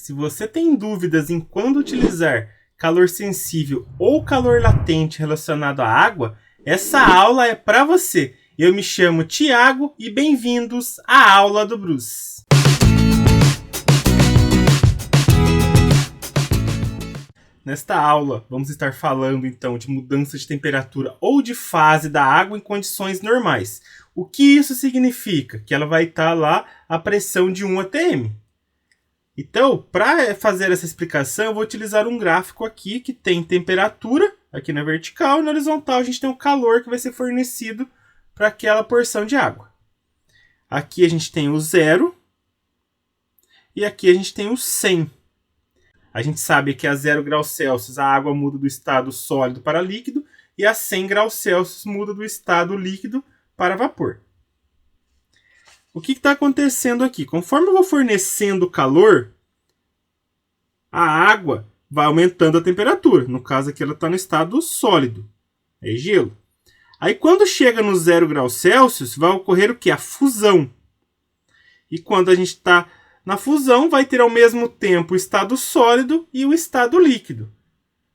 Se você tem dúvidas em quando utilizar calor sensível ou calor latente relacionado à água, essa aula é para você. Eu me chamo Tiago e bem-vindos à aula do Bruce. Nesta aula, vamos estar falando então de mudança de temperatura ou de fase da água em condições normais. O que isso significa? Que ela vai estar lá a pressão de 1 atm. Então, para fazer essa explicação, eu vou utilizar um gráfico aqui que tem temperatura, aqui na vertical, e na horizontal a gente tem o calor que vai ser fornecido para aquela porção de água. Aqui a gente tem o 0 e aqui a gente tem o 100. A gente sabe que a 0 graus Celsius a água muda do estado sólido para líquido e a 100 graus Celsius muda do estado líquido para vapor. O que está acontecendo aqui? Conforme eu vou fornecendo calor, a água vai aumentando a temperatura. No caso aqui ela está no estado sólido, é gelo. Aí quando chega no 0 graus Celsius vai ocorrer o que? A fusão. E quando a gente está na fusão, vai ter ao mesmo tempo o estado sólido e o estado líquido.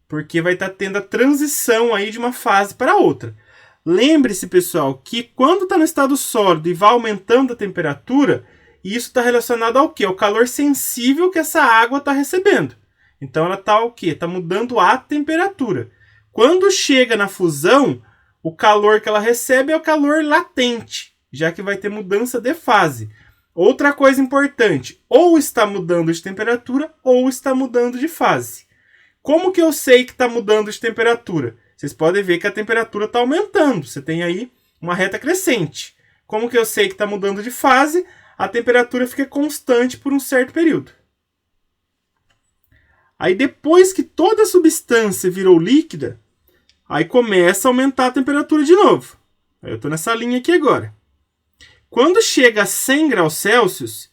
Porque vai estar tendo a transição aí de uma fase para outra. Lembre-se, pessoal, que quando está no estado sólido e vai aumentando a temperatura, isso está relacionado ao quê? Ao calor sensível que essa água está recebendo. Então ela está o quê? Está mudando a temperatura. Quando chega na fusão, o calor que ela recebe é o calor latente, já que vai ter mudança de fase. Outra coisa importante, ou está mudando de temperatura ou está mudando de fase. Como que eu sei que está mudando de temperatura? Vocês podem ver que a temperatura está aumentando, você tem aí uma reta crescente. Como que eu sei que está mudando de fase? A temperatura fica constante por um certo período. Aí depois que toda a substância virou líquida, aí começa a aumentar a temperatura de novo. Aí eu estou nessa linha aqui agora. Quando chega a 100 graus Celsius,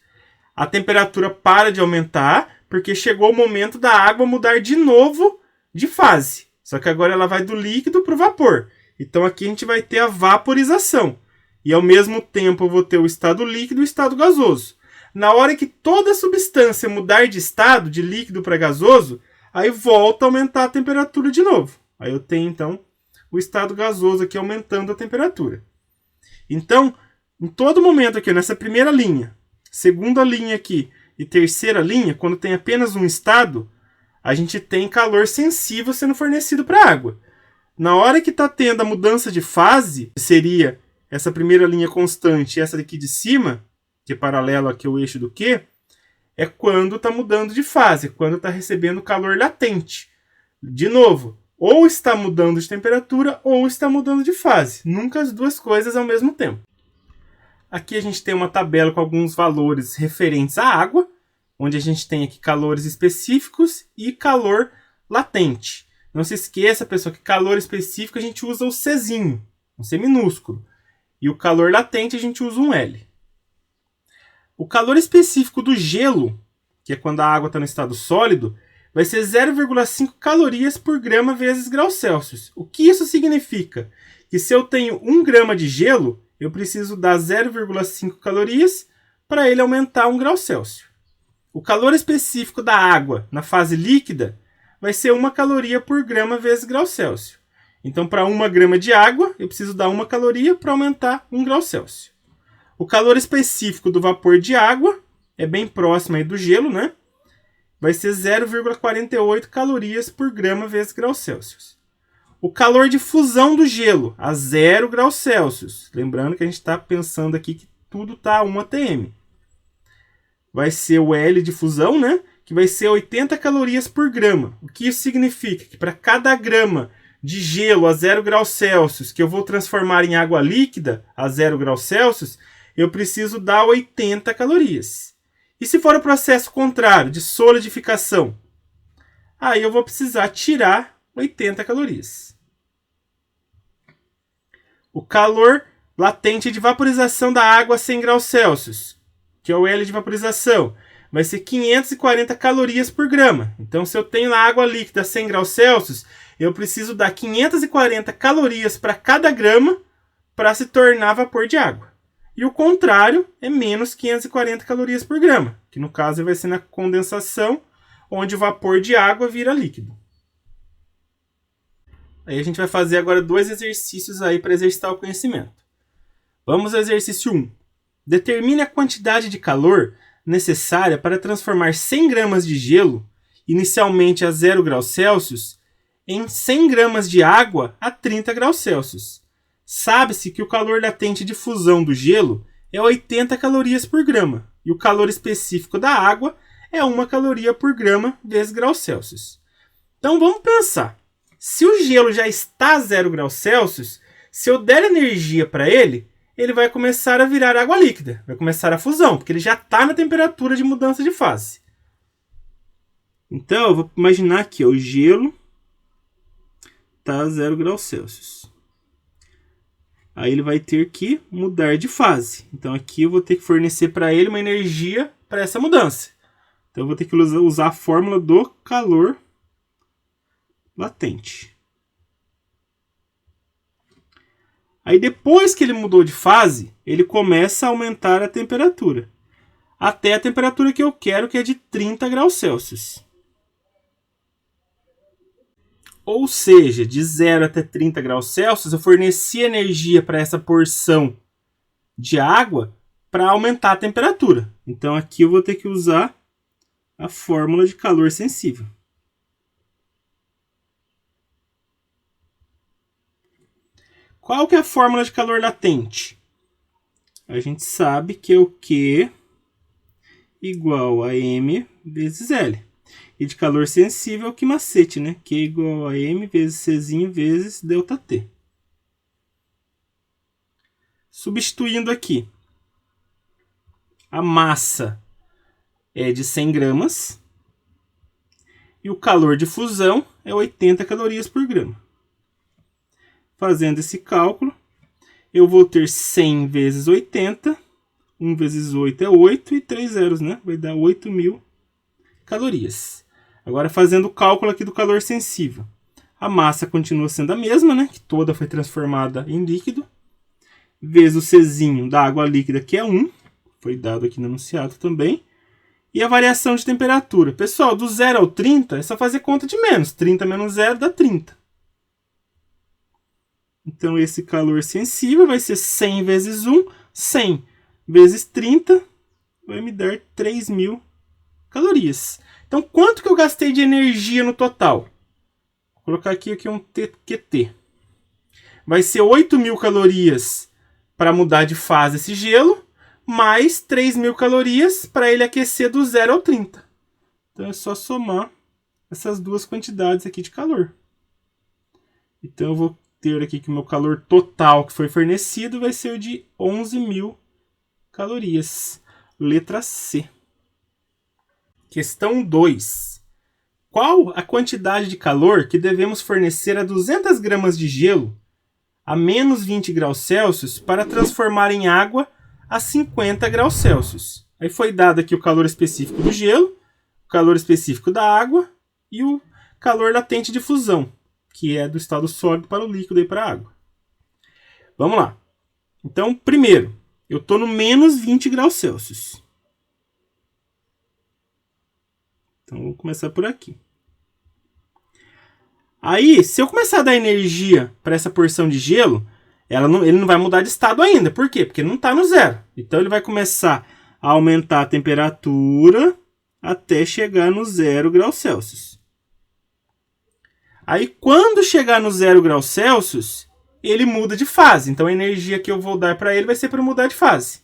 a temperatura para de aumentar, porque chegou o momento da água mudar de novo de fase. Só que agora ela vai do líquido para o vapor. Então aqui a gente vai ter a vaporização. E ao mesmo tempo eu vou ter o estado líquido e o estado gasoso. Na hora que toda a substância mudar de estado, de líquido para gasoso, aí volta a aumentar a temperatura de novo. Aí eu tenho então o estado gasoso aqui aumentando a temperatura. Então, em todo momento aqui, nessa primeira linha, segunda linha aqui e terceira linha, quando tem apenas um estado, a gente tem calor sensível sendo fornecido para a água. Na hora que está tendo a mudança de fase, seria essa primeira linha constante e essa daqui de cima, que é paralelo aqui ao eixo do Q, é quando está mudando de fase, quando está recebendo calor latente. De novo, ou está mudando de temperatura ou está mudando de fase. Nunca as duas coisas ao mesmo tempo. Aqui a gente tem uma tabela com alguns valores referentes à água, onde a gente tem aqui calores específicos e calor latente. Não se esqueça, pessoal, que calor específico a gente usa o Czinho, um C minúsculo. E o calor latente a gente usa um L. O calor específico do gelo, que é quando a água está no estado sólido, vai ser 0,5 calorias por grama vezes graus Celsius. O que isso significa? Que se eu tenho 1 grama de gelo, eu preciso dar 0,5 calorias para ele aumentar 1 grau Celsius. O calor específico da água na fase líquida vai ser 1 caloria por grama vezes grau Celsius. Então, para 1 grama de água, eu preciso dar 1 caloria para aumentar 1 grau Celsius. O calor específico do vapor de água é bem próximo aí do gelo, né? Vai ser 0,48 calorias por grama vezes grau Celsius. O calor de fusão do gelo a 0 graus Celsius. Lembrando que a gente está pensando aqui que tudo está a 1 atm. Vai ser o L de fusão, né? Que vai ser 80 calorias por grama. O que isso significa? Que para cada grama de gelo a 0 graus Celsius que eu vou transformar em água líquida a 0 graus Celsius, eu preciso dar 80 calorias. E se for o processo contrário, de solidificação? Aí eu vou precisar tirar 80 calorias. O calor latente de vaporização da água a 100 graus Celsius, que é o L de vaporização, vai ser 540 calorias por grama. Então, se eu tenho na água líquida a 100 graus Celsius, eu preciso dar 540 calorias para cada grama para se tornar vapor de água. E o contrário é menos 540 calorias por grama, que no caso vai ser na condensação, onde o vapor de água vira líquido. Aí a gente vai fazer agora 2 exercícios aí para exercitar o conhecimento. Vamos ao exercício 1. Determine a quantidade de calor necessária para transformar 100 gramas de gelo, inicialmente a 0 graus Celsius, em 100 gramas de água a 30 graus Celsius. Sabe-se que o calor latente de fusão do gelo é 80 calorias por grama, e o calor específico da água é 1 caloria por grama vezes graus Celsius. Então vamos pensar. Se o gelo já está a 0 graus Celsius, se eu der energia para ele, ele vai começar a virar água líquida, vai começar a fusão, porque ele já está na temperatura de mudança de fase. Então eu vou imaginar aqui, o gelo está a 0 graus Celsius. Aí ele vai ter que mudar de fase. Então aqui eu vou ter que fornecer para ele uma energia para essa mudança. Então eu vou ter que usar a fórmula do calor latente. Aí depois que ele mudou de fase, ele começa a aumentar a temperatura. Até a temperatura que eu quero, que é de 30 graus Celsius. Ou seja, de 0 até 30 graus Celsius, eu forneci energia para essa porção de água para aumentar a temperatura. Então aqui eu vou ter que usar a fórmula de calor sensível. Qual que é a fórmula de calor latente? A gente sabe que é o Q igual a M vezes L. E de calor sensível é o que macete, né? Q igual a M vezes Czinho vezes ΔT. Substituindo aqui. A massa é de 100 gramas. E o calor de fusão é 80 calorias por grama. Fazendo esse cálculo, eu vou ter 100 vezes 80. 1 vezes 8 é 8 e 3 zeros, né? Vai dar 8.000 calorias. Agora fazendo o cálculo aqui do calor sensível. A massa continua sendo a mesma, né? Que toda foi transformada em líquido. Vezes o Czinho da água líquida, que é 1. Foi dado aqui no enunciado também. E a variação de temperatura. Pessoal, do 0 ao 30 é só fazer conta de menos. 30 menos 0 dá 30. Então esse calor sensível vai ser 100 vezes 1. 100 vezes 30 vai me dar 3.000 calorias. Então, quanto que eu gastei de energia no total? Vou colocar aqui um QT. Vai ser 8.000 calorias para mudar de fase esse gelo, mais 3.000 calorias para ele aquecer do 0 ao 30. Então, é só somar essas duas quantidades aqui de calor. Então, eu vou ter aqui que o meu calor total que foi fornecido vai ser de 11.000 calorias. Letra C. Questão 2. Qual a quantidade de calor que devemos fornecer a 200 gramas de gelo a menos 20 graus Celsius para transformar em água a 50 graus Celsius? Aí foi dado aqui o calor específico do gelo, o calor específico da água e o calor latente de fusão, que é do estado sólido para o líquido e para a água. Vamos lá. Então, primeiro, eu estou no menos 20 graus Celsius. Então, vou começar por aqui. Aí, se eu começar a dar energia para essa porção de gelo, ele não vai mudar de estado ainda. Por quê? Porque não está no zero. Então, ele vai começar a aumentar a temperatura até chegar no 0 graus Celsius. Aí, quando chegar no 0 graus Celsius, ele muda de fase. Então, a energia que eu vou dar para ele vai ser para mudar de fase.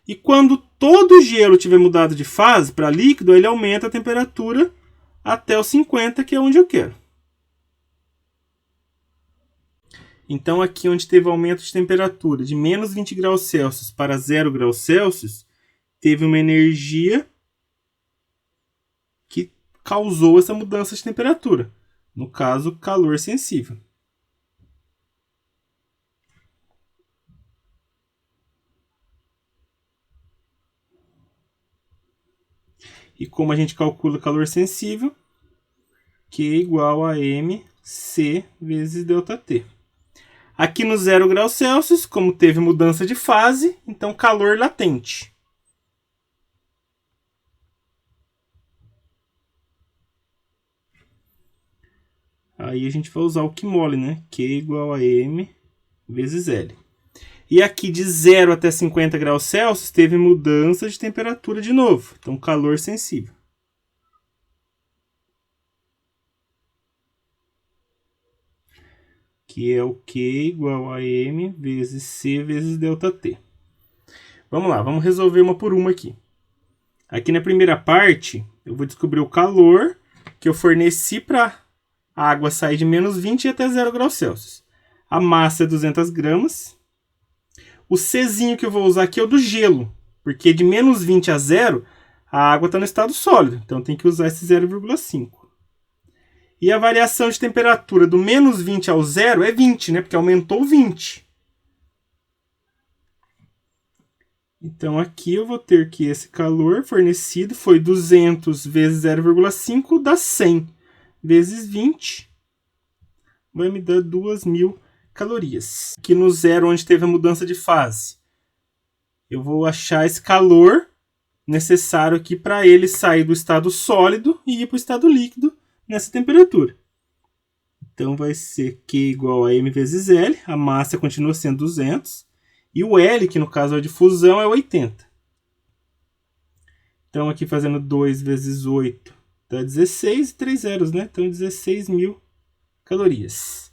E quando todo o gelo tiver mudado de fase para líquido, ele aumenta a temperatura até os 50, que é onde eu quero. Então, aqui onde teve aumento de temperatura de menos 20 graus Celsius para 0 graus Celsius, teve uma energia que causou essa mudança de temperatura. No caso, calor sensível. E como a gente calcula calor sensível, Q igual a MC vezes ΔT. Aqui no 0 graus Celsius, como teve mudança de fase, então calor latente. Aí a gente vai usar o QMOL, né? Q igual a M vezes L. E aqui de 0 até 50 graus Celsius teve mudança de temperatura de novo. Então calor sensível. Que é o Q igual a M vezes C vezes ΔT. Vamos lá, vamos resolver uma por uma aqui. Aqui na primeira parte, eu vou descobrir o calor que eu forneci para a água sair de menos 20 até 0 graus Celsius. A massa é 200 gramas. O Czinho que eu vou usar aqui é o do gelo, porque de menos 20 a 0, a água está no estado sólido, então tem que usar esse 0,5. E a variação de temperatura do menos 20 ao 0 é 20, né? Porque aumentou 20. Então aqui eu vou ter que esse calor fornecido foi 200 vezes 0,5 dá 100 vezes 20. Vai me dar 2.000 calorias. Aqui no 0, onde teve a mudança de fase, eu vou achar esse calor necessário aqui para ele sair do estado sólido e ir para o estado líquido nessa temperatura. Então vai ser Q igual a M vezes L, a massa continua sendo 200, e o L, que no caso é de fusão, é 80. Então aqui fazendo 2 vezes 8 dá 16 e 3 zeros, né? Então 16.000 calorias.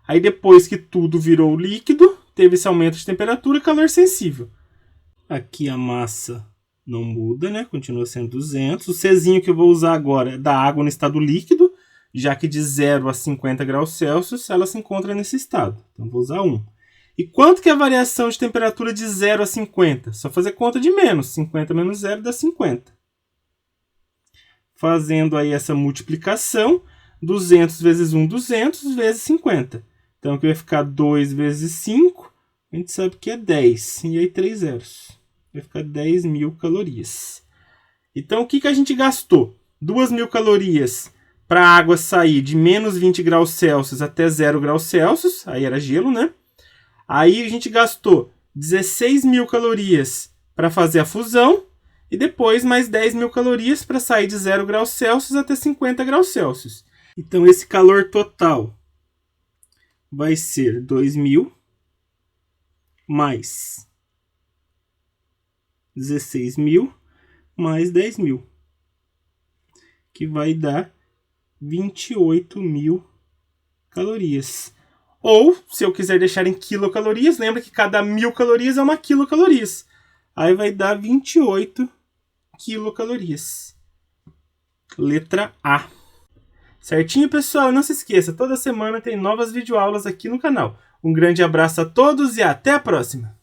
Aí depois que tudo virou líquido, teve esse aumento de temperatura e calor sensível. Aqui a massa não muda, né? Continua sendo 200. O Czinho que eu vou usar agora é da água no estado líquido, já que de 0 a 50 graus Celsius ela se encontra nesse estado. Então vou usar 1. E quanto que é a variação de temperatura de 0 a 50? Só fazer conta de menos. 50 menos 0 dá 50. Fazendo aí essa multiplicação, 200 vezes 1, 200 vezes 50. Então aqui vai ficar 2 vezes 5, a gente sabe que é 10. E aí 3 zeros. Vai ficar 10.000 calorias. Então o que a gente gastou? 2.000 calorias para a água sair de menos 20 graus Celsius até 0 graus Celsius. Aí era gelo, né? Aí a gente gastou 16.000 calorias para fazer a fusão. E depois mais 10.000 calorias para sair de 0 graus Celsius até 50 graus Celsius. Então esse calor total vai ser 2.000 mais 16.000 mais 10.000, que vai dar 28.000 calorias. Ou, se eu quiser deixar em quilocalorias, lembra que cada 1.000 calorias é uma quilocalorias. Aí vai dar 28 quilocalorias. Letra A. Certinho, pessoal? Não se esqueça, toda semana tem novas videoaulas aqui no canal. Um grande abraço a todos e até a próxima!